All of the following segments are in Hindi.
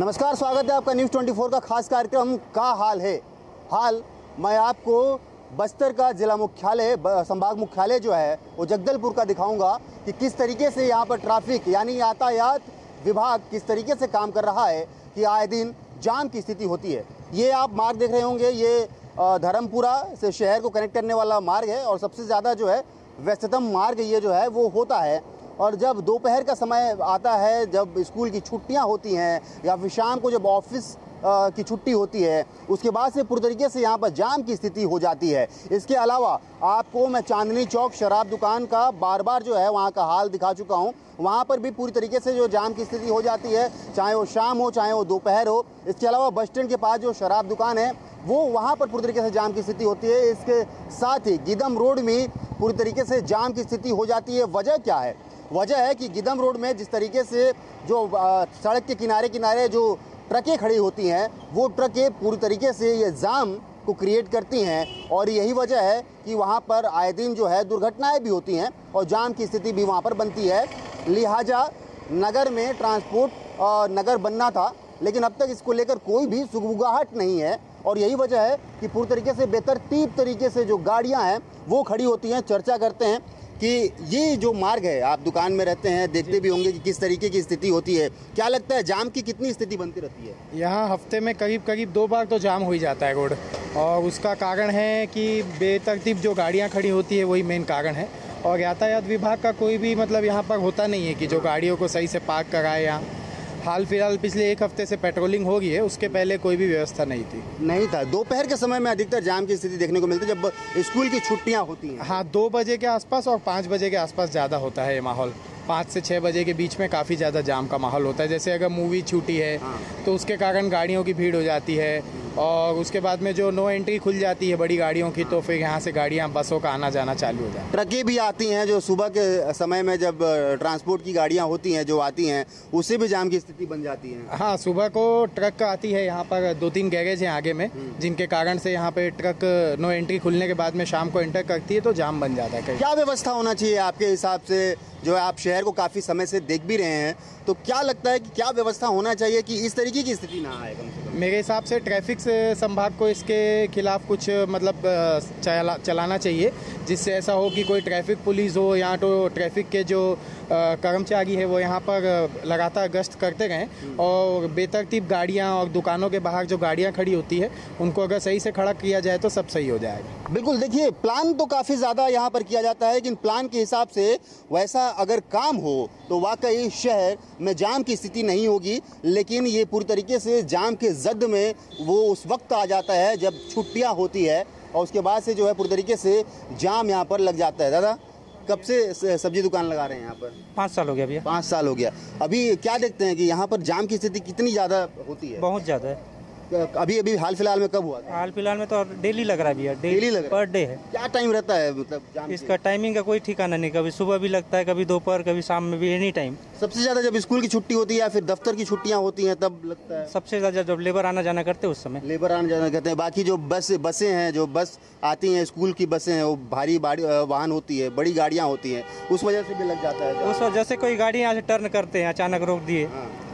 नमस्कार, स्वागत है आपका न्यूज़ 24 का खास कार्यक्रम का हाल है। मैं आपको बस्तर का जिला मुख्यालय संभाग मुख्यालय जो है वो जगदलपुर का दिखाऊंगा कि किस तरीके से यहाँ पर ट्रैफिक यानी यातायात विभाग किस तरीके से काम कर रहा है कि आए दिन जाम की स्थिति होती है। ये आप मार्ग देख रहे होंगे, ये धर्मपुरा से शहर को कनेक्ट करने वाला मार्ग है और सबसे ज़्यादा जो है व्यस्ततम मार्ग ये जो है वो होता है। और जब दोपहर का समय आता है, जब स्कूल की छुट्टियां होती हैं या फिर शाम को जब ऑफिस की छुट्टी होती है, उसके बाद से पूरी तरीके से यहाँ पर जाम की स्थिति हो जाती है। इसके अलावा आपको मैं चांदनी चौक शराब दुकान का बार बार जो है वहाँ का हाल दिखा चुका हूँ। वहाँ पर भी पूरी तरीके से जो जाम की स्थिति हो जाती है, चाहे वो शाम हो चाहे वो दोपहर हो। इसके अलावा बस स्टैंड के पास जो शराब दुकान है वो वहाँ पर पूरी तरीके से जाम की स्थिति होती है। इसके साथ ही गिदम रोड में पूरी तरीके से जाम की स्थिति हो जाती है। वजह क्या है? वजह है कि गिदम रोड में जिस तरीके से जो सड़क के किनारे किनारे जो ट्रकें खड़ी होती हैं, वो ट्रकें पूरी तरीके से ये जाम को क्रिएट करती हैं और यही वजह है कि वहाँ पर आए दिन जो है दुर्घटनाएं भी होती हैं और जाम की स्थिति भी वहाँ पर बनती है। लिहाजा नगर में ट्रांसपोर्ट नगर बनना था, लेकिन अब तक इसको लेकर कोई भी सुगबुगाहट नहीं है और यही वजह है कि पूरी तरीके से बेतरतीब तरीके से जो गाड़ियाँ हैं वो खड़ी होती हैं। चर्चा करते हैं कि ये जो मार्ग है, आप दुकान में रहते हैं, देखते भी होंगे कि किस तरीके की स्थिति होती है। क्या लगता है जाम की कितनी स्थिति बनती रहती है? यहाँ हफ्ते में करीब 2 बार तो जाम हो ही जाता है रोड, और उसका कारण है कि बेतरतीब जो गाड़ियाँ खड़ी होती है वही मेन कारण है। और यातायात विभाग का कोई भी यहाँ पर होता नहीं है कि जो गाड़ियों को सही से पार्क कराए। यहाँ हाल फिलहाल पिछले 1 हफ्ते से पेट्रोलिंग हो गई है, उसके पहले कोई भी व्यवस्था नहीं था। दोपहर के समय में अधिकतर जाम की स्थिति देखने को मिलती है जब स्कूल की छुट्टियां होती हैं। हाँ, 2 बजे के आसपास और 5 बजे के आसपास ज़्यादा होता है ये माहौल। 5 से 6 बजे के बीच में काफ़ी ज़्यादा जाम का माहौल होता है। जैसे अगर मूवी छूटी है तो उसके कारण गाड़ियों की भीड़ हो जाती है, और उसके बाद में जो नो एंट्री खुल जाती है बड़ी गाड़ियों की, तो फिर यहाँ से गाड़ियाँ बसों का आना जाना चालू हो जाता है। ट्रकें भी आती हैं जो सुबह के समय में जब ट्रांसपोर्ट की गाड़ियाँ होती हैं जो आती हैं, उससे भी जाम की स्थिति बन जाती है। हाँ, सुबह को ट्रक आती है, यहाँ पर 2-3 गैरेज हैं आगे में, जिनके कारण से यहाँ पे ट्रक नो एंट्री खुलने के बाद में शाम को एंटर करती है तो जाम बन जाता है। क्या व्यवस्था होना चाहिए आपके हिसाब से? जो है आप शहर को काफ़ी समय से देख भी रहे हैं, तो क्या लगता है कि क्या व्यवस्था होना चाहिए कि इस तरीके की स्थिति ना आए? कम से कम मेरे हिसाब से ट्रैफिक से संभाग को इसके खिलाफ कुछ चलाना चाहिए, जिससे ऐसा हो कि कोई ट्रैफिक पुलिस हो या तो ट्रैफिक के जो कर्मचारी है वो यहाँ पर लगातार गश्त करते रहें, और बेतरतीब गाड़ियाँ और दुकानों के बाहर जो गाड़ियाँ खड़ी होती है उनको अगर सही से खड़ा किया जाए तो सब सही हो जाएगा। बिल्कुल, देखिए प्लान तो काफ़ी ज़्यादा यहाँ पर किया जाता है, लेकिन प्लान के हिसाब से वैसा अगर काम हो तो वाकई शहर में जाम की स्थिति नहीं होगी। लेकिन ये पूरी तरीके से जाम के जद में वो उस वक्त आ जाता है जब छुट्टियाँ होती है, और उसके बाद से जो है पूरी तरीके से जाम यहाँ पर लग जाता है। दादा, कब से सब्जी दुकान लगा रहे हैं यहाँ पर? 5 साल हो गया भैया। 5 साल हो गया। अभी क्या देखते हैं कि यहाँ पर जाम की स्थिति कितनी ज़्यादा होती है? बहुत ज़्यादा है। अभी हाल फिलहाल में कब हुआ था? हाल फिलहाल में तो डेली लग रहा है भैया, डेली लग रहा है? पर डे है। क्या टाइम रहता है मतलब जाम? इसका टाइमिंग का कोई ठिकाना नहीं, कभी सुबह भी लगता है, कभी दोपहर, कभी शाम में भी, एनी टाइम। सबसे ज़्यादा जब स्कूल की छुट्टी होती है या फिर दफ्तर की छुट्टियाँ होती हैं तब लगता है? सबसे ज़्यादा जब लेबर आना जाना करते हैं उस समय। लेबर आना जाना करते हैं। बाकी जो बसें हैं, जो बस आती हैं, स्कूल की बसें हैं, वो भारी वाहन होती है, बड़ी गाड़ियाँ होती हैं, उस वजह से भी लग जाता है। उस वजह से कोई गाड़ी यहाँ से टर्न करते हैं, अचानक रोक दिए,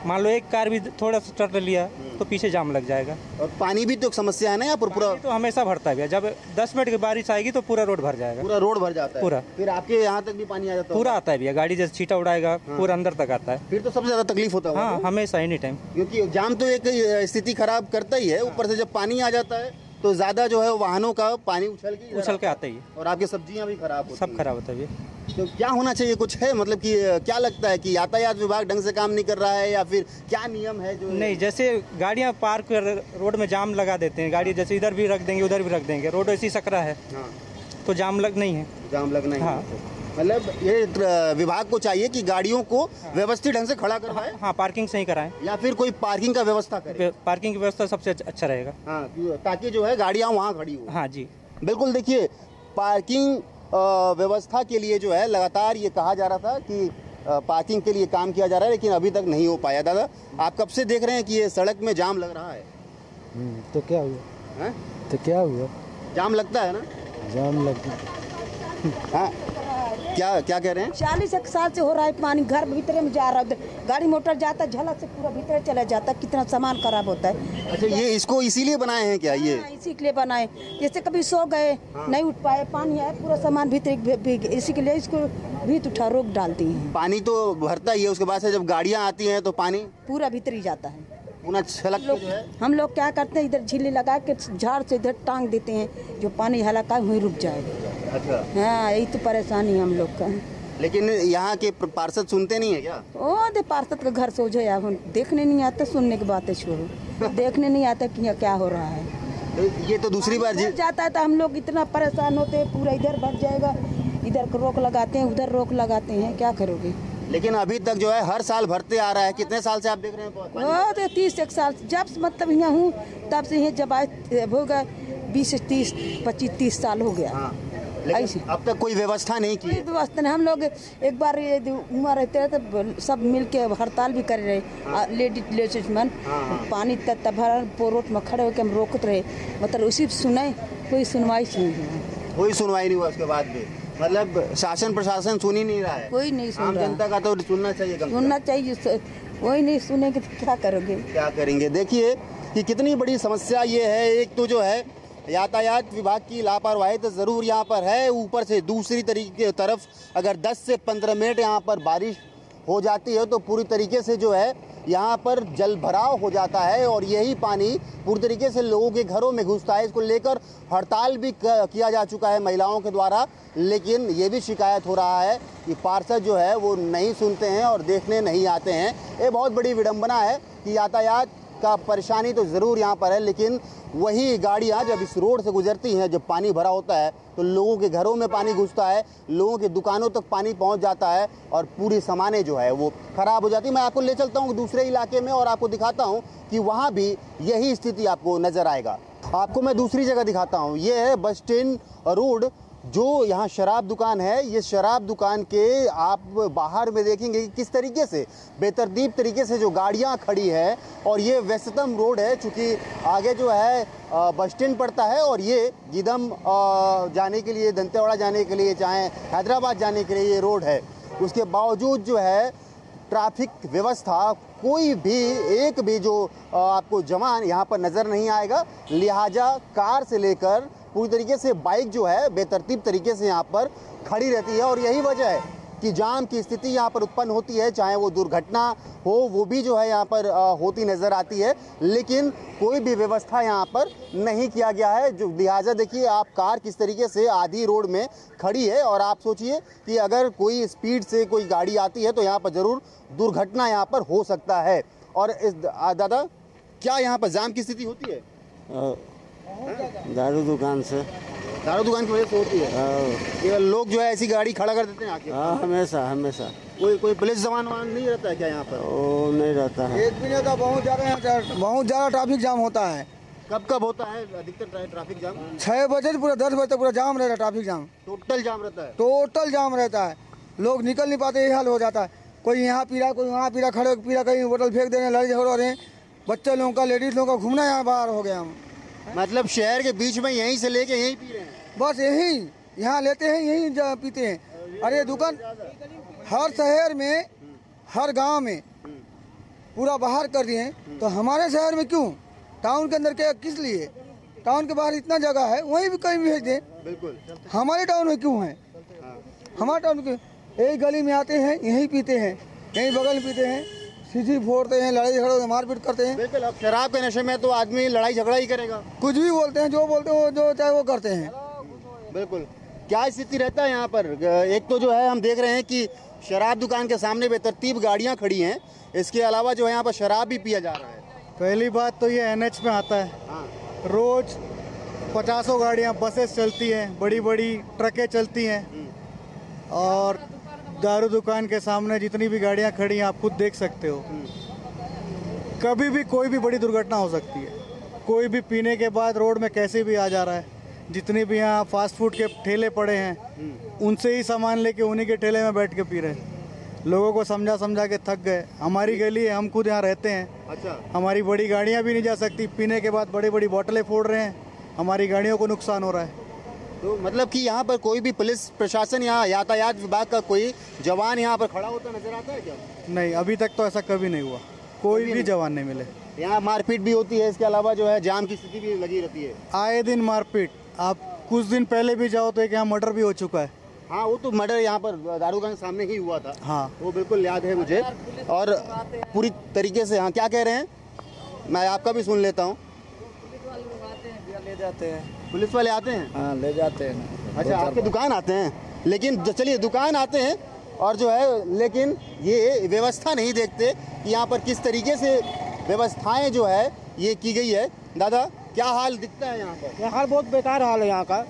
मान लो एक कार भी थोड़ा सा टर्न लिया तो पीछे जाम लग जाएगा। और पानी भी तो एक समस्या है ना यहाँ पर? पूरा तो हमेशा भरता है भैया, जब 10 मिनट की बारिश आएगी तो पूरा रोड भर जाएगा। पूरा रोड भर जाता है पूरा। फिर आपके यहाँ तक भी पानी आ जाता है? पूरा आता है भैया, गाड़ी जैसे छीटा उड़ाएगा पूरा अंदर तक आता है। फिर तो सबसे ज़्यादा तकलीफ होता है। हाँ, हमेशा एनी टाइम, क्योंकि जाम तो एक स्थिति खराब करता ही है, ऊपर से जब पानी आ जाता है तो ज़्यादा जो है वाहनों का पानी उछल के आता ही, और आपकी सब्जियां भी खराब होती हैं। सब खराब होता है। तो क्या होना चाहिए? कुछ है मतलब कि क्या लगता है कि यातायात विभाग ढंग से काम नहीं कर रहा है या फिर क्या नियम है जो? नहीं, जैसे गाड़ियां पार्क रोड में जाम लगा देते हैं, गाड़ी जैसे इधर भी रख देंगे उधर भी रख देंगे, रोड ऐसी सकरा है तो जाम लग नहीं है। जाम लगना है। मतलब ये विभाग को चाहिए कि गाड़ियों को व्यवस्थित ढंग से खड़ा करवाए। हाँ, पार्किंग सही कराएं, या फिर कोई पार्किंग का व्यवस्था करे। पार्किंग की व्यवस्था सबसे अच्छा रहेगा। हाँ, ताकि जो है गाड़ियाँ वहाँ खड़ी हो। हाँ जी, बिल्कुल। देखिए, पार्किंग व्यवस्था के लिए जो है लगातार ये कहा जा रहा था कि पार्किंग के लिए काम किया जा रहा है, लेकिन अभी तक नहीं हो पाया। दादा, आप कब से देख रहे हैं कि ये सड़क में जाम लग रहा है? तो क्या हुआ है? तो क्या हुआ? जाम लगता है ना? जाम लगता हाँ, क्या कह रहे हैं? 40 साल से हो रहा है पानी, घर भीतर में जा रहा है, गाड़ी मोटर जाता है झलक से पूरा भीतर चला जाता है, कितना सामान खराब होता है। अच्छा, ये इसको इसीलिए बनाए हैं क्या? ये इसी के लिए बनाए, जैसे कभी सो गए नहीं उठ पाए, पानी है पूरा सामान भीतर, इसी के लिए इसको भीत उठा रोक डालती हैं। पानी तो भरता ही है, उसके बाद से जब गाड़ियाँ आती हैं तो पानी पूरा भीतर ही जाता है। छलक जो है, हम लोग क्या करते हैं, इधर झीले लगा के झाड़ से इधर टांग देते हैं, जो पानी हल्का वहीं रुक जाएगा। अच्छा, हाँ, यही तो परेशानी हम लोग का। लेकिन यहाँ के पार्षद सुनते नहीं है क्या? ओ दे पार्षद का घर सोझे या देखने नहीं आते, सुनने की बातें छोड़ो, देखने नहीं आता कि क्या हो रहा है। ये तो दूसरी बार जाता है तो हम लोग इतना परेशान होते हैं, पूरा इधर भर जाएगा, इधर रोक लगाते हैं, उधर रोक लगाते हैं, क्या करोगे? लेकिन अभी तक जो है हर साल भरते आ रहा है। कितने साल से आप देख रहे हैं? वो तो 30 साल जब से मतलब यहाँ हूँ तब से यहाँ जब आए होगा 20 से 30 25 30 साल हो गया। हाँ, लेकिन अब तक कोई व्यवस्था नहीं की है। व्यवस्था नहीं, हम लोग एक बार उमा रहते रहे तो सब मिल के हड़ताल भी कर रहे, लेडीज मन पानी भर पोरोट में खड़े होकर हम रोकते रहे, मतलब उसी सुने, कोई सुनवाई नहीं हुआ। कोई सुनवाई नहीं हुआ उसके बाद भी, मतलब शासन प्रशासन सुन ही नहीं रहा है। कोई नहीं सुन आम रहा। जनता का तो सुनना चाहिए, सुनना चाहिए, वही नहीं सुनेंगे तो क्या करोगे? क्या करेंगे? देखिए कि कितनी बड़ी समस्या ये है। एक तो जो है यातायात विभाग की लापरवाही तो ज़रूर यहाँ पर है, ऊपर से दूसरी तरीके तरफ अगर 10 से 15 मिनट यहाँ पर बारिश हो जाती है तो पूरी तरीके से जो है यहाँ पर जल भराव हो जाता है और यही पानी पूरी तरीके से लोगों के घरों में घुसता है। इसको लेकर हड़ताल भी किया जा चुका है महिलाओं के द्वारा, लेकिन ये भी शिकायत हो रहा है कि पार्षद जो है वो नहीं सुनते हैं और देखने नहीं आते हैं। ये बहुत बड़ी विडंबना है कि यातायात का परेशानी तो ज़रूर यहाँ पर है, लेकिन वही गाड़ियाँ जब इस रोड से गुजरती हैं, जब पानी भरा होता है तो लोगों के घरों में पानी घुसता है, लोगों के दुकानों तक पानी पहुँच जाता है और पूरी सामानें जो है वो ख़राब हो जाती है। मैं आपको ले चलता हूँ दूसरे इलाके में और आपको दिखाता हूँ कि वहाँ भी यही स्थिति आपको नज़र आएगा। आपको मैं दूसरी जगह दिखाता हूँ। ये है बस स्टैंड रोड, जो यहाँ शराब दुकान है। ये शराब दुकान के आप बाहर में देखेंगे कि किस तरीके से बेतरतीब तरीके से जो गाड़ियाँ खड़ी है, और ये व्यस्ततम रोड है चूँकि आगे जो है बस स्टैंड पड़ता है और ये गीदम जाने के लिए, दंतेवाड़ा जाने के लिए, चाहे हैदराबाद जाने के लिए ये रोड है। उसके बावजूद जो है ट्रैफिक व्यवस्था कोई भी एक भी जो आपको जवान यहाँ पर नज़र नहीं आएगा, लिहाजा कार से लेकर पूरी तरीके से बाइक जो है बेतरतीब तरीके से यहाँ पर खड़ी रहती है और यही वजह है कि जाम की स्थिति यहाँ पर उत्पन्न होती है। चाहे वो दुर्घटना हो वो भी जो है यहाँ पर होती नज़र आती है, लेकिन कोई भी व्यवस्था यहाँ पर नहीं किया गया है। जो लिहाजा देखिए आप कार किस तरीके से आधी रोड में खड़ी है और आप सोचिए कि अगर कोई स्पीड से कोई गाड़ी आती है तो यहाँ पर ज़रूर दुर्घटना यहाँ पर हो सकता है। और इस दादा क्या यहाँ पर जाम की स्थिति होती है? दारू दुकान से, दारू दुकान की वजह से होती है। ये लोग जो है ऐसी गाड़ी खड़ा कर देते हैं आके। हाँ, हमेशा हमेशा। कोई पुलिस जवान वहां नहीं रहता है क्या यहाँ पर? वो नहीं रहता है। एक महीने का बहुत ज़्यादा ट्रैफिक जाम होता है। कब होता है अधिकतर ट्रैफिक जाम? 6 बजे से पूरा 10 बजे तक पूरा जाम रहता है, ट्रैफिक जाम टोटल जाम रहता है। टोटल जाम रहता है, लोग निकल नहीं पाते, यही हाल हो जाता है। कोई यहाँ पी रहा, कोई वहाँ पी रहा, खड़े पी रहा, कहीं बोतल फेंक दे रहे हैं, लड़ाई झगड़ रहे हैं। बच्चे लोगों का, लेडीज लोगों का घूमना यहाँ बाहर हो गया। हम मतलब शहर के बीच में यहीं से लेके यहीं पी रहे हैं? बस यही यहाँ लेते हैं, यहीं पीते हैं। अरे दुकान हर शहर में, हर गांव में पूरा बाहर कर दिए, तो हमारे शहर में क्यों? टाउन के अंदर क्या, किस लिए? टाउन के बाहर इतना जगह है, वहीं भी कहीं भेज दें। बिल्कुल, हमारे टाउन में क्यों है? हमारे टाउन के यही गली में आते हैं, यहीं पीते हैं, यहीं बगल में पीते हैं, सीधी फोड़ते हैं, लड़ाई झगड़ा मारपीट करते हैं। बिल्कुल। अब शराब के नशे में तो आदमी लड़ाई झगड़ा ही करेगा, कुछ भी बोलते हैं, जो बोलते हैं वो जो चाहे वो करते हैं। बिल्कुल। क्या स्थिति रहता है यहाँ पर? एक तो जो है हम देख रहे हैं कि शराब दुकान के सामने बेतरतीब गाड़ियाँ खड़ी हैं, इसके अलावा जो है यहाँ पर शराब भी पिया जा रहा है। पहली बात तो ये NH में आता है। हाँ। रोज 50 गाड़ियाँ, बसेस चलती हैं, बड़ी बड़ी ट्रकें चलती हैं, और दारू दुकान के सामने जितनी भी गाड़ियाँ खड़ी हैं आप खुद देख सकते हो। कभी भी कोई भी बड़ी दुर्घटना हो सकती है। कोई भी पीने के बाद रोड में कैसे भी आ जा रहा है। जितने भी यहाँ फास्ट फूड के ठेले पड़े हैं उनसे ही सामान लेके उन्हीं के ठेले में बैठ के पी रहे हैं। लोगों को समझा के थक गए। हमारी गली है, हम खुद यहाँ रहते हैं। अच्छा। हमारी बड़ी गाड़ियाँ भी नहीं जा सकती, पीने के बाद बड़ी बड़ी बोतलें फोड़ रहे हैं, हमारी गाड़ियों को नुकसान हो रहा है। तो मतलब कि यहाँ पर कोई भी पुलिस प्रशासन या यातायात विभाग का कोई जवान यहाँ पर खड़ा होता नजर आता है क्या? नहीं, अभी तक तो ऐसा कभी नहीं हुआ, कोई भी जवान नहीं मिले। यहाँ मारपीट भी होती है, इसके अलावा जो है जाम की स्थिति भी लगी रहती है। आए दिन मारपीट, आप कुछ दिन पहले भी जाओ तो एक यहाँ मर्डर भी हो चुका है। हाँ, वो तो मर्डर यहाँ पर दारूगंज के सामने ही हुआ था। हाँ, वो बिल्कुल याद है मुझे। और पूरी तरीके से हाँ क्या कह रहे हैं, मैं आपका भी सुन लेता हूँ। ले जाते हैं, पुलिस वाले आते हैं? हाँ ले जाते हैं। अच्छा, आपके दुकान आते हैं? लेकिन चलिए, दुकान आते हैं और जो है, लेकिन ये व्यवस्था नहीं देखते कि यहाँ पर किस तरीके से व्यवस्थाएं जो है ये की गई है। दादा, क्या हाल दिखता है यहाँ पर? यहाँ हाल बहुत बेकार हाल है यहाँ का,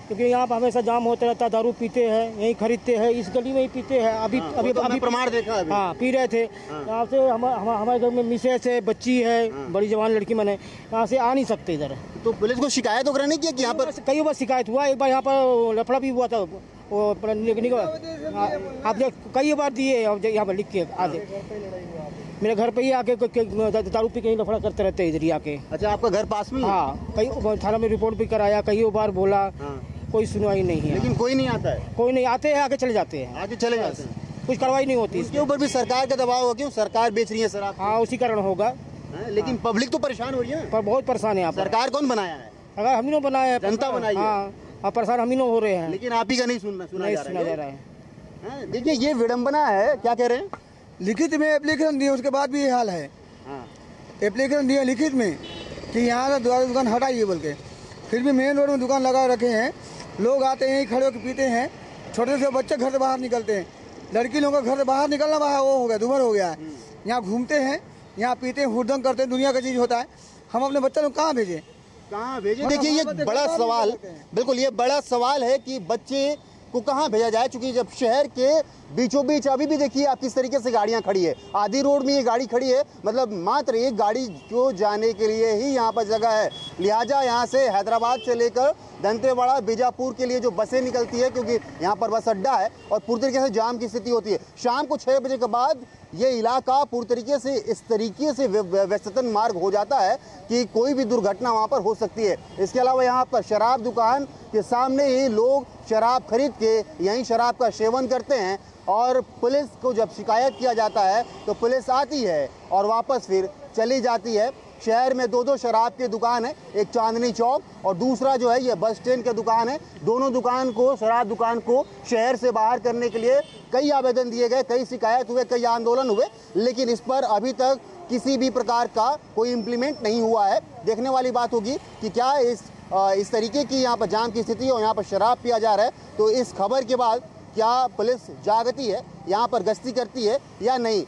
क्योंकि यहाँ पर हमेशा जाम होता रहता है, दारू पीते हैं, यहीं खरीदते हैं, इस गली में ही पीते हैं। अभी अभी तो अभी प्रमाण देखा अभी। हाँ, पी रहे थे। यहाँ से हमारे घर में मिसेस है, बच्ची है, बड़ी जवान लड़की मैंने, यहाँ से आ नहीं सकते इधर। तो पुलिस को शिकायत वगैरह नहीं किया कि यहाँ पर? कई बार शिकायत हुआ, एक बार यहाँ पर लफड़ा भी हुआ था, वो आप कई बार दिए यहाँ पर लिख के आगे, मेरे घर पे ही आके दारू पी के लफड़ा करते रहते हैं इधर ही आके। अच्छा, आपका घर पास में? हाँ, कई थाना में रिपोर्ट भी कराया, कई बार बोला, कोई सुनवाई नहीं है। लेकिन कोई नहीं आता है? कोई नहीं आते हैं, आगे चले जाते हैं। आगे चले जाते हैं, कुछ कार्रवाई नहीं होती। इसके ऊपर भी सरकार का दबाव हो, क्यों सरकार बेच रही है शराब? हाँ, उसी कारण होगा। लेकिन पब्लिक तो परेशान हो रही है, पर बहुत परेशान है यहाँ पर। सरकार कौन बनाया है? अगर हम ही ने बनाया है, जनता बनाई है। हाँ, परेशान हम ही हो रहे हैं, लेकिन आप ही का नहीं सुना जा रहा है। देखिए, ये विडम्बना है। क्या कह रहे हैं? लिखित में एप्लीकेशन दिए, उसके बाद भी ये हाल है। एप्लीकेशन दिए लिखित में कि यहाँ से दुकान हटाइए बोल के, फिर भी मेन रोड में दुकान लगा रखे हैं। लोग आते हैं, खड़े होकर पीते हैं। छोटे से बच्चे घर से बाहर निकलते हैं, लड़की लोगों का घर से बाहर निकलना बाहर वो हो गया, दुभर हो गया है। यहाँ घूमते हैं, यहाँ पीते हैं, हुड़दंग करते हैं, दुनिया का चीज़ होता है। हम अपने बच्चों को कहाँ भेजें? देखिए, ये बड़ा सवाल, बिल्कुल ये बड़ा सवाल है कि बच्चे को कहाँ भेजा जाए, क्योंकि जब शहर के बीचों बीच अभी भी देखिए आप किस तरीके से गाड़ियां खड़ी है। आदि रोड में ये गाड़ी खड़ी है, मतलब मात्र एक गाड़ी को जाने के लिए ही यहाँ पर जगह है। लिहाजा यहाँ से हैदराबाद से लेकर दंतेवाड़ा, बीजापुर के लिए जो बसें निकलती है, क्योंकि यहाँ पर बस अड्डा है और पूरी तरीके से जाम की स्थिति होती है। शाम को 6 बजे के बाद ये इलाका पूरी तरीके से इस तरीके से व्यस्ततन मार्ग हो जाता है कि कोई भी दुर्घटना वहाँ पर हो सकती है। इसके अलावा यहाँ पर शराब दुकान के सामने ही लोग शराब खरीद के यहीं शराब का सेवन करते हैं, और पुलिस को जब शिकायत किया जाता है तो पुलिस आती है और वापस फिर चली जाती है। शहर में 2 शराब की दुकान है, एक चांदनी चौक और दूसरा जो है ये बस स्टैंड की दुकान है। दोनों दुकान को, शराब दुकान को शहर से बाहर करने के लिए कई आवेदन दिए गए, कई शिकायत हुए, कई आंदोलन हुए, लेकिन इस पर अभी तक किसी भी प्रकार का कोई इम्प्लीमेंट नहीं हुआ है। देखने वाली बात होगी कि क्या इस तरीके की यहाँ पर जाम की स्थिति और यहाँ पर शराब पिया जा रहा है, तो इस खबर के बाद क्या पुलिस जागती है, यहाँ पर गश्ती करती है या नहीं।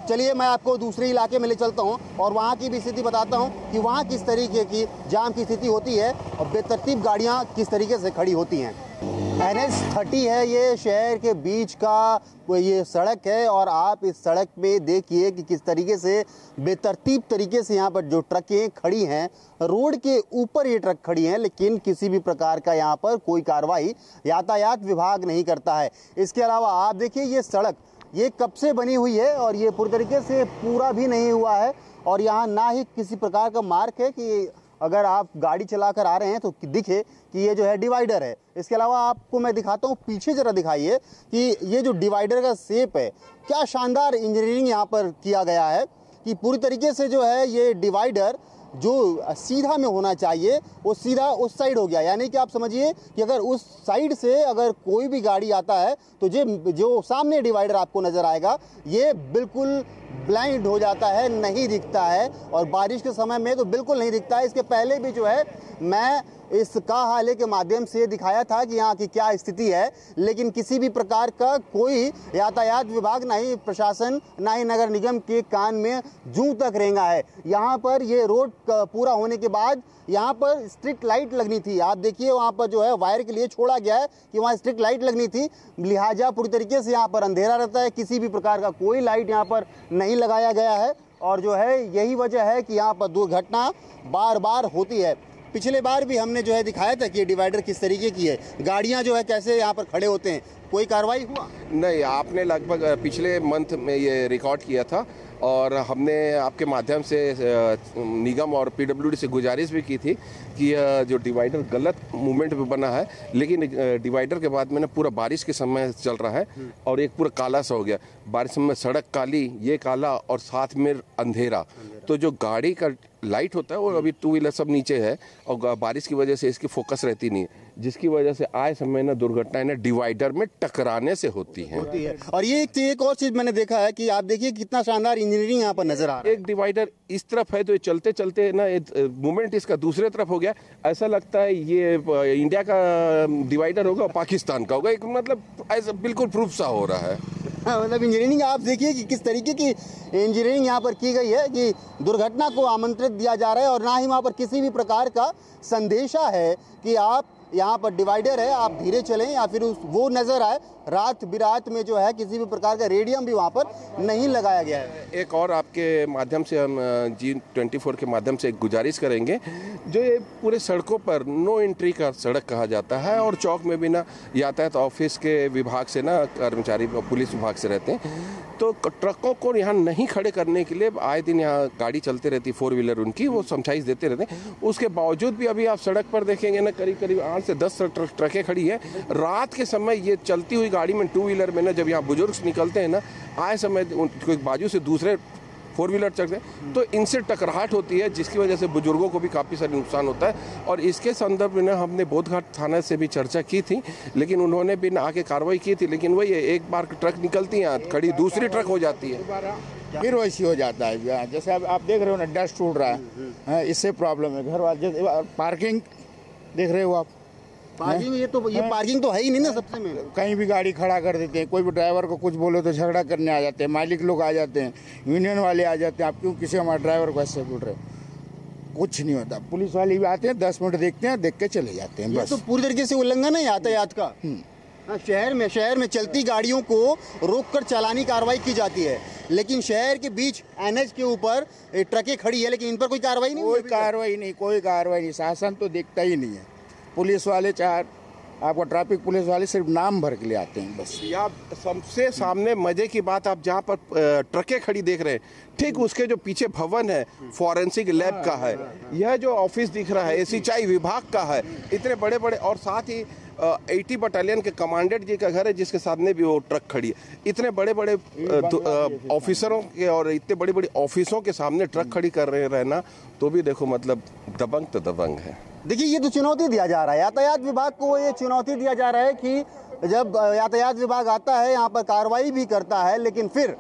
चलिए, मैं आपको दूसरे इलाके में ले चलता हूँ और वहाँ की भी स्थिति बताता हूँ कि वहाँ किस तरीके की जाम की स्थिति होती है और बेतरतीब गाड़ियाँ किस तरीके से खड़ी होती हैं। NH30 है, ये शहर के बीच का ये सड़क है और आप इस सड़क पे देखिए कि किस तरीके से बेतरतीब तरीके से यहाँ पर जो ट्रकें खड़ी हैं, रोड के ऊपर ये ट्रक खड़ी हैं, लेकिन किसी भी प्रकार का यहाँ पर कोई कार्रवाई यातायात विभाग नहीं करता है। इसके अलावा आप देखिए, ये सड़क ये कब से बनी हुई है और ये पूरी तरीके से पूरा भी नहीं हुआ है, और यहाँ ना ही किसी प्रकार का मार्क है कि अगर आप गाड़ी चलाकर आ रहे हैं तो दिखे कि ये जो है डिवाइडर है। इसके अलावा आपको मैं दिखाता हूँ, पीछे जरा दिखाइए कि ये जो डिवाइडर का शेप है, क्या शानदार इंजीनियरिंग यहाँ पर किया गया है कि पूरी तरीके से जो है ये डिवाइडर जो सीधा में होना चाहिए वो सीधा उस साइड हो गया। यानी कि आप समझिए कि अगर उस साइड से अगर कोई भी गाड़ी आता है तो जो सामने डिवाइडर आपको नज़र आएगा ये बिल्कुल ब्लाइंड हो जाता है, नहीं दिखता है, और बारिश के समय में तो बिल्कुल नहीं दिखता है। इसके पहले भी जो है मैं इस का हाले के माध्यम से दिखाया था कि यहाँ की क्या स्थिति है, लेकिन किसी भी प्रकार का कोई यातायात विभाग, ना ही प्रशासन, ना ही नगर निगम के कान में जूं तक रेंगा है। यहाँ पर ये रोड पूरा होने के बाद यहाँ पर स्ट्रीट लाइट लगनी थी। आप देखिए वहाँ पर जो है वायर के लिए छोड़ा गया है कि वहाँ स्ट्रीट लाइट लगनी थी, लिहाजा पूरी तरीके से यहाँ पर अंधेरा रहता है, किसी भी प्रकार का कोई लाइट यहाँ पर नहीं लगाया गया है, और जो है यही वजह है कि यहाँ पर दुर्घटना बार बार होती है। पिछले बार भी हमने जो है दिखाया था कि ये डिवाइडर किस तरीके की है, गाड़ियाँ जो है कैसे यहाँ पर खड़े होते हैं, कोई कार्रवाई हुआ? नहीं, आपने लगभग पिछले मंथ में ये रिकॉर्ड किया था और हमने आपके माध्यम से निगम और पीडब्ल्यूडी से गुजारिश भी की थी कि जो डिवाइडर गलत मूवमेंट में बना है, लेकिन डिवाइडर के बाद में ना पूरा बारिश के समय चल रहा है और एक पूरा काला सा हो गया। बारिश में सड़क काली, ये काला और साथ में अंधेरा। तो जो गाड़ी का लाइट होता है वो अभी टू व्हीलर सब नीचे है और बारिश की वजह से इसकी फोकस रहती नहीं है, जिसकी वजह से आए समय ना दुर्घटनाएं ना डिवाइडर में टकराने से होती हैं। और ये एक और चीज मैंने देखा है कि आप देखिए कितना शानदार इंजीनियरिंग यहाँ पर नजर आ रहा है। एक डिवाइडर इस तरफ है तो ये चलते चलते ना मूवमेंट इसका दूसरे तरफ हो गया। ऐसा लगता है ये इंडिया का डिवाइडर होगा और पाकिस्तान का होगा, एक मतलब ऐसा बिल्कुल प्रूफ सा हो रहा है। मतलब इंजीनियरिंग आप देखिए कि किस तरीके की इंजीनियरिंग यहाँ पर की गई है कि दुर्घटना को आमंत्रित दिया जा रहा है और ना ही वहाँ पर किसी भी प्रकार का संदेशा है कि आप यहाँ पर डिवाइडर है, आप धीरे चलें या फिर वो नज़र आए। रात बिरात में जो है किसी भी प्रकार का रेडियम भी वहाँ पर नहीं लगाया गया है। एक और आपके माध्यम से हम G24 के माध्यम से एक गुजारिश करेंगे, जो ये पूरे सड़कों पर नो एंट्री का सड़क कहा जाता है और चौक में भी ना यातायात ऑफिस के विभाग से ना कर्मचारी पुलिस विभाग से रहते हैं, तो ट्रकों को यहाँ नहीं खड़े करने के लिए आए दिन यहाँ गाड़ी चलती रहती, 4 व्हीलर उनकी, वो समझाइश देते रहते हैं। उसके बावजूद भी अभी आप सड़क पर देखेंगे ना करीब करीब 8 से 10 ट्रकें खड़ी है। रात के समय ये चलती हुई गाड़ी में 2 व्हीलर में ना जब यहाँ बुजुर्ग निकलते हैं ना, आए समय उनको बाजू से दूसरे 4 व्हीलर चलते हैं तो इनसे टकराहट होती है, जिसकी वजह से बुजुर्गों को भी काफ़ी सारे नुकसान होता है। और इसके संदर्भ में ना हमने बोधघाट थाना से भी चर्चा की थी, लेकिन उन्होंने भी आके कार्रवाई की थी, लेकिन वही एक बार ट्रक निकलती है खड़ी, दूसरी ट्रक हो जाती है, फिर वैसी हो जाता है। जैसे अब आप देख रहे हो ना, डस्ट उड़ रहा है, इससे प्रॉब्लम है। घर वाले पार्किंग देख रहे हो आप, पार्किंग ये पार्किंग तो है ही नहीं ना। सबसे मेन कहीं भी गाड़ी खड़ा कर देते हैं, कोई भी ड्राइवर को कुछ बोलो तो झगड़ा करने आ जाते हैं, मालिक लोग आ जाते हैं, यूनियन वाले आ जाते हैं, आप क्यों किसी हमारे ड्राइवर को ऐसे बोल रहे हो। कुछ नहीं होता, पुलिस वाले भी आते हैं, 10 मिनट देखते हैं, देख के चले जाते हैं, बस। तो पूरी तरीके से उल्लंघन है यातायात का। शहर में चलती गाड़ियों को रोककर चालानी कार्रवाई की जाती है, लेकिन शहर के बीच NH के ऊपर ट्रकें खड़ी है, लेकिन इन पर कोई कार्रवाई नहीं। कोई कार्रवाई नहीं, शासन तो देखता ही नहीं है। पुलिस वाले चाहे आपको ट्रैफिक पुलिस वाले सिर्फ नाम भर के लिए आते हैं, बस। या सबसे सामने मजे की बात, आप जहाँ पर ट्रकें खड़ी देख रहे हैं, ठीक उसके जो पीछे भवन है फॉरेंसिक लैब का है, यह जो ऑफिस दिख रहा है सिंचाई विभाग का है, इतने बड़े बड़े, और साथ ही 80 बटालियन के कमांडेंट जी का घर है, जिसके सामने भी वो ट्रक खड़ी है। इतने बड़े बड़े ऑफिसरों के और इतने बड़ी बड़ी ऑफिसों के सामने ट्रक खड़ी कर रहे रहना, तो भी देखो मतलब दबंग तो दबंग है। देखिए, ये तो चुनौती दिया जा रहा है यातायात विभाग को, ये चुनौती दिया जा रहा है कि जब यातायात विभाग आता है यहाँ पर कार्रवाई भी करता है, लेकिन फिर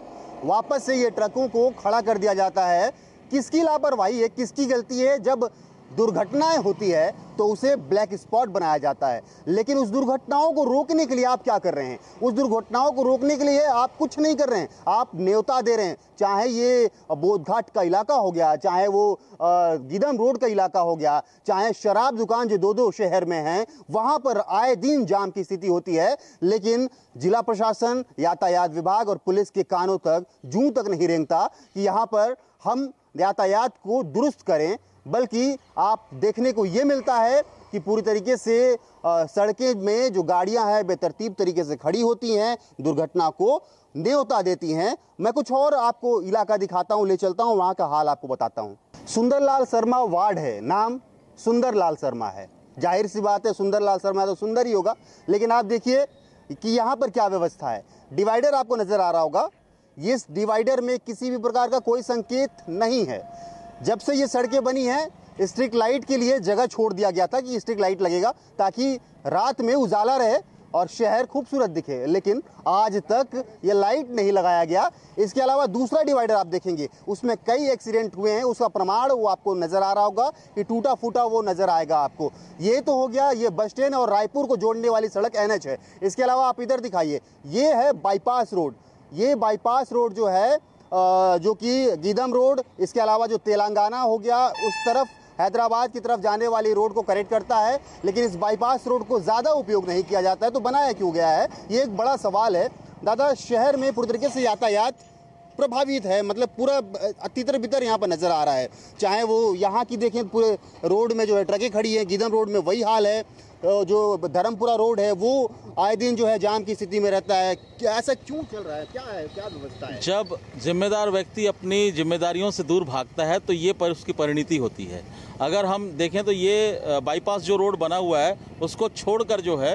वापस से ये ट्रकों को खड़ा कर दिया जाता है। किसकी लापरवाही है, किसकी गलती है? जब दुर्घटनाएं होती है तो उसे ब्लैक स्पॉट बनाया जाता है, लेकिन उस दुर्घटनाओं को रोकने के लिए आप क्या कर रहे हैं? उस दुर्घटनाओं को रोकने के लिए आप कुछ नहीं कर रहे हैं, आप न्योता दे रहे हैं। चाहे ये बोधघाट का इलाका हो गया, चाहे वो गीदम रोड का इलाका हो गया, चाहे शराब दुकान जो 2-2 शहर में हैं, वहां पर आए दिन जाम की स्थिति होती है, लेकिन जिला प्रशासन, यातायात विभाग और पुलिस के कानों तक जूं तक नहीं रेंगता कि यहाँ पर हम यातायात को दुरुस्त करें, बल्कि आप देखने को ये मिलता है कि पूरी तरीके से सड़कें में जो गाड़ियां हैं बेतरतीब तरीके से खड़ी होती हैं, दुर्घटना को न्योता देती हैं। मैं कुछ और आपको इलाका दिखाता हूं, ले चलता हूं, वहां का हाल आपको बताता हूं। सुंदरलाल शर्मा वार्ड है, नाम सुंदरलाल शर्मा है, जाहिर सी बात है सुंदरलाल शर्मा तो सुंदर ही होगा, लेकिन आप देखिए कि यहाँ पर क्या व्यवस्था है। डिवाइडर आपको नजर आ रहा होगा, इस डिवाइडर में किसी भी प्रकार का कोई संकेत नहीं है। जब से ये सड़कें बनी हैं, स्ट्रीट लाइट के लिए जगह छोड़ दिया गया था कि स्ट्रीट लाइट लगेगा ताकि रात में उजाला रहे और शहर खूबसूरत दिखे, लेकिन आज तक ये लाइट नहीं लगाया गया। इसके अलावा दूसरा डिवाइडर आप देखेंगे, उसमें कई एक्सीडेंट हुए हैं, उसका प्रमाण वो आपको नजर आ रहा होगा कि टूटा फूटा वो नजर आएगा आपको। ये तो हो गया ये बस स्टैंड और रायपुर को जोड़ने वाली सड़क NH है। इसके अलावा आप इधर दिखाइए, ये है बाईपास रोड। ये बाईपास रोड जो है जो कि गीदम रोड, इसके अलावा जो तेलंगाना हो गया उस तरफ हैदराबाद की तरफ जाने वाली रोड को कनेक्ट करता है, लेकिन इस बाईपास रोड को ज़्यादा उपयोग नहीं किया जाता है। तो बनाया क्यों गया है, ये एक बड़ा सवाल है। दादा, शहर में पूरी तरीके से यातायात प्रभावित है, मतलब पूरा तितर बितर यहाँ पर नजर आ रहा है। चाहे वो यहाँ की देखें, पूरे रोड में जो है ट्रकें खड़ी हैं, गीदम रोड में वही हाल है, जो धर्मपुरा रोड है वो आए दिन जो है जाम की स्थिति में रहता है। क्या ऐसा क्यों चल रहा है, क्या है, क्या व्यवस्था है? जब जिम्मेदार व्यक्ति अपनी जिम्मेदारियों से दूर भागता है तो ये उसकी परिणति होती है। अगर हम देखें तो ये बाईपास जो रोड बना हुआ है उसको छोड़कर जो है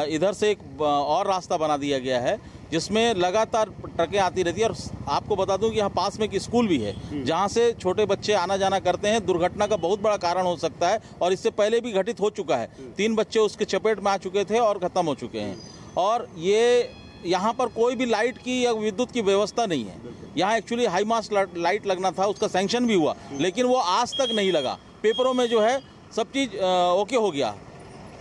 इधर से एक और रास्ता बना दिया गया है जिसमें लगातार ट्रकें आती रहती है। और आपको बता दूं कि यहाँ पास में एक स्कूल भी है जहाँ से छोटे बच्चे आना जाना करते हैं। दुर्घटना का बहुत बड़ा कारण हो सकता है और इससे पहले भी घटित हो चुका है। 3 बच्चे उसके चपेट में आ चुके थे और ख़त्म हो चुके हैं। और ये यहाँ पर कोई भी लाइट की या विद्युत की व्यवस्था नहीं है। यहाँ एक्चुअली हाई मास्ट लाइट लगना था, उसका सैंक्शन भी हुआ लेकिन वो आज तक नहीं लगा। पेपरों में जो है सब चीज़ ओके हो गया,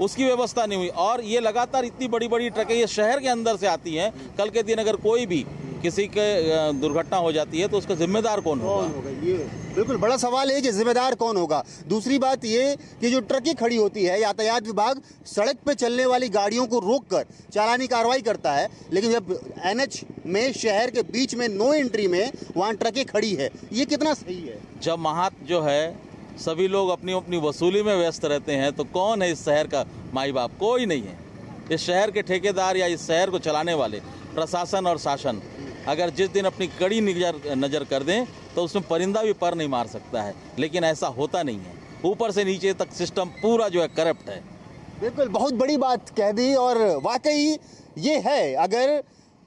उसकी व्यवस्था नहीं हुई। और ये लगातार इतनी बड़ी बड़ी ट्रकें ये शहर के अंदर से आती हैं। कल के दिन अगर कोई भी किसी के दुर्घटना हो जाती है तो उसका जिम्मेदार कौन होगा? ये बिल्कुल बड़ा सवाल है कि जिम्मेदार कौन होगा। दूसरी बात ये कि जो ट्रकें खड़ी होती है, यातायात विभाग सड़क पे चलने वाली गाड़ियों को रोककर चालानी कार्रवाई करता है, लेकिन जब NH में शहर के बीच में नो एंट्री में वहाँ ट्रकें खड़ी है, ये कितना सही है? जब महात्मा जो है सभी लोग अपनी अपनी वसूली में व्यस्त रहते हैं तो कौन है इस शहर का माई बाप? कोई नहीं है। इस शहर के ठेकेदार या इस शहर को चलाने वाले प्रशासन और शासन अगर जिस दिन अपनी कड़ी नज़र कर दें तो उसमें परिंदा भी पर नहीं मार सकता है, लेकिन ऐसा होता नहीं है। ऊपर से नीचे तक सिस्टम पूरा जो है करप्ट है। बिल्कुल, बहुत बड़ी बात कह दी। और वाकई ये है, अगर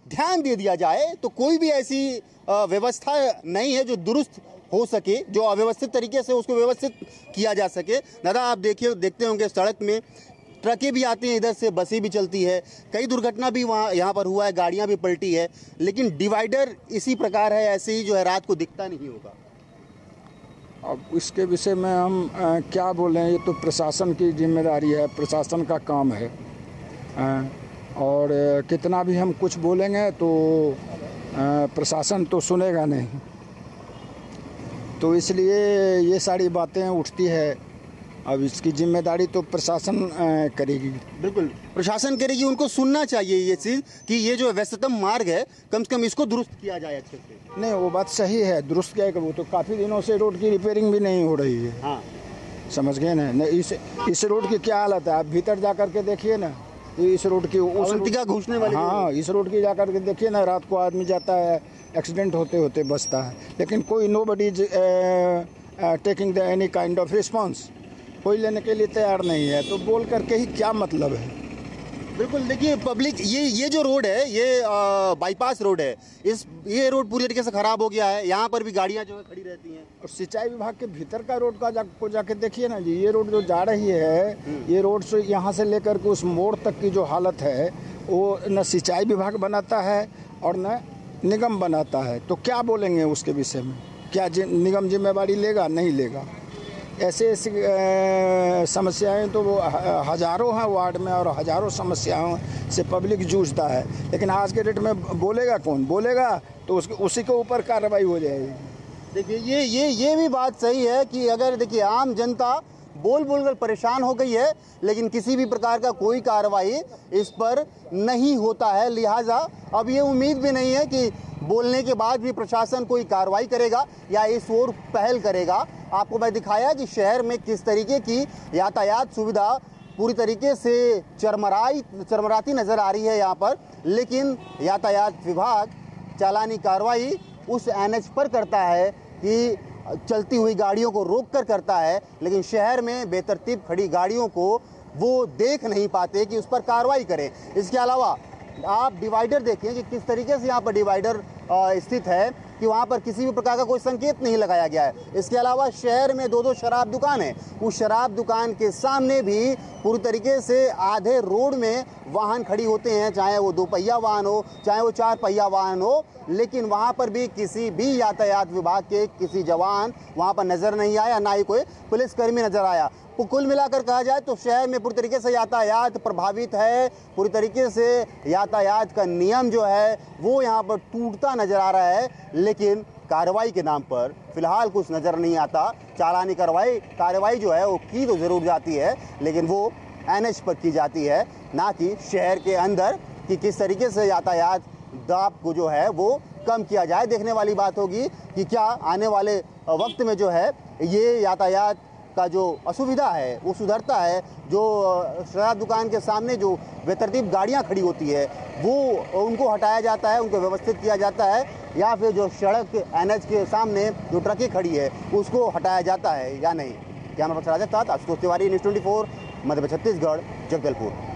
ध्यान दे दिया जाए तो कोई भी ऐसी व्यवस्था नहीं है जो दुरुस्त हो सके, जो अव्यवस्थित तरीके से उसको व्यवस्थित किया जा सके। दादा, आप देखते होंगे सड़क में ट्रकें भी आती हैं, इधर से बसें भी चलती है, कई दुर्घटना भी यहाँ पर हुआ है, गाड़ियाँ भी पलटी है, लेकिन डिवाइडर इसी प्रकार है, ऐसे ही जो है रात को दिखता नहीं होगा। अब इसके विषय में हम क्या बोलें, ये तो प्रशासन की जिम्मेदारी है, प्रशासन का काम है। और कितना भी हम कुछ बोलेंगे तो प्रशासन तो सुनेगा नहीं, तो इसलिए ये सारी बातें उठती है। अब इसकी जिम्मेदारी तो प्रशासन करेगी। बिल्कुल, प्रशासन करेगी, उनको सुनना चाहिए ये चीज़ कि ये जो व्यस्ततम मार्ग है कम से कम इसको दुरुस्त किया जाए अच्छे से। नहीं, वो बात सही है, दुरुस्त क्या है, वो तो काफ़ी दिनों से रोड की रिपेयरिंग भी नहीं हो रही है। हाँ, समझ गए ना। इस रोड की क्या हालत है, आप भीतर जा कर के देखिए ना, इस रोड की अवंतिका घुसने वाली। हाँ, इस रोड की जा कर के देखिए ना, रात को आदमी जाता है, एक्सीडेंट होते होते बचता है, लेकिन कोई nobody is taking the any kind of response, कोई लेने के लिए तैयार नहीं है। तो बोल करके ही क्या मतलब है? बिल्कुल, देखिए पब्लिक, ये जो रोड है ये बाईपास रोड है, ये रोड पूरी तरीके से खराब हो गया है। यहाँ पर भी गाड़ियाँ जो है खड़ी रहती हैं। और सिंचाई विभाग के भीतर का रोड का जाके देखिए ना जी, ये रोड जो जा रही है, ये रोड से यहाँ से लेकर के उस मोड़ तक की जो हालत है वो न सिंचाई विभाग बनाता है और न निगम बनाता है। तो क्या बोलेंगे उसके विषय में? क्या निगम जिम्मेवारी लेगा? नहीं लेगा। ऐसे समस्याएं तो वो हज़ारों हैं वार्ड में और हज़ारों समस्याओं से पब्लिक जूझता है, लेकिन आज के डेट में बोलेगा कौन? बोलेगा तो उसी के ऊपर कार्रवाई हो जाएगी। देखिए ये भी बात सही है कि अगर देखिए आम जनता बोल कर परेशान हो गई है, लेकिन किसी भी प्रकार का कोई कार्रवाई इस पर नहीं होता है। लिहाजा अब ये उम्मीद भी नहीं है कि बोलने के बाद भी प्रशासन कोई कार्रवाई करेगा या इस ओर पहल करेगा। आपको मैं दिखाया कि शहर में किस तरीके की यातायात सुविधा पूरी तरीके से चरमराती नज़र आ रही है यहाँ पर, लेकिन यातायात विभाग चालानी कार्रवाई उस NH पर करता है कि चलती हुई गाड़ियों को रोककर करता है, लेकिन शहर में बेतरतीब खड़ी गाड़ियों को वो देख नहीं पाते कि उस पर कार्रवाई करें। इसके अलावा आप डिवाइडर देखिए कि किस तरीके से यहाँ पर डिवाइडर स्थित है कि वहाँ पर किसी भी प्रकार का कोई संकेत नहीं लगाया गया है। इसके अलावा शहर में 2-2 शराब दुकान है, उस शराब दुकान के सामने भी पूरी तरीके से आधे रोड में वाहन खड़ी होते हैं, चाहे वो 2 पहिया वाहन हो चाहे वो 4 पहिया वाहन हो, लेकिन वहाँ पर भी किसी भी यातायात विभाग के किसी जवान वहाँ पर नज़र नहीं आया, ना ही कोई पुलिसकर्मी नज़र आया। तो कुल मिलाकर कहा जाए तो शहर में पूरी तरीके से यातायात प्रभावित है, पूरी तरीके से यातायात का नियम जो है वो यहाँ पर टूटता नज़र आ रहा है, लेकिन कार्रवाई के नाम पर फिलहाल कुछ नज़र नहीं आता। चालानी कार्रवाई जो है वो की तो ज़रूर जाती है, लेकिन वो NH पर की जाती है, ना कि शहर के अंदर कि किस तरीके से यातायात दाब को जो है वो कम किया जाए। देखने वाली बात होगी कि क्या आने वाले वक्त में जो है ये यातायात का जो असुविधा है वो सुधरता है। जो शराब दुकान के सामने जो बेतरतीब गाड़ियां खड़ी होती है वो उनको हटाया जाता है, उनको व्यवस्थित किया जाता है, या फिर जो सड़क एनएच के सामने जो ट्रकें खड़ी है उसको हटाया जाता है या नहीं। Camera person Rajasthan Ashutosh Tiwari, news 24, Madhya Pradesh, Chhattisgarh, Jagdalpur.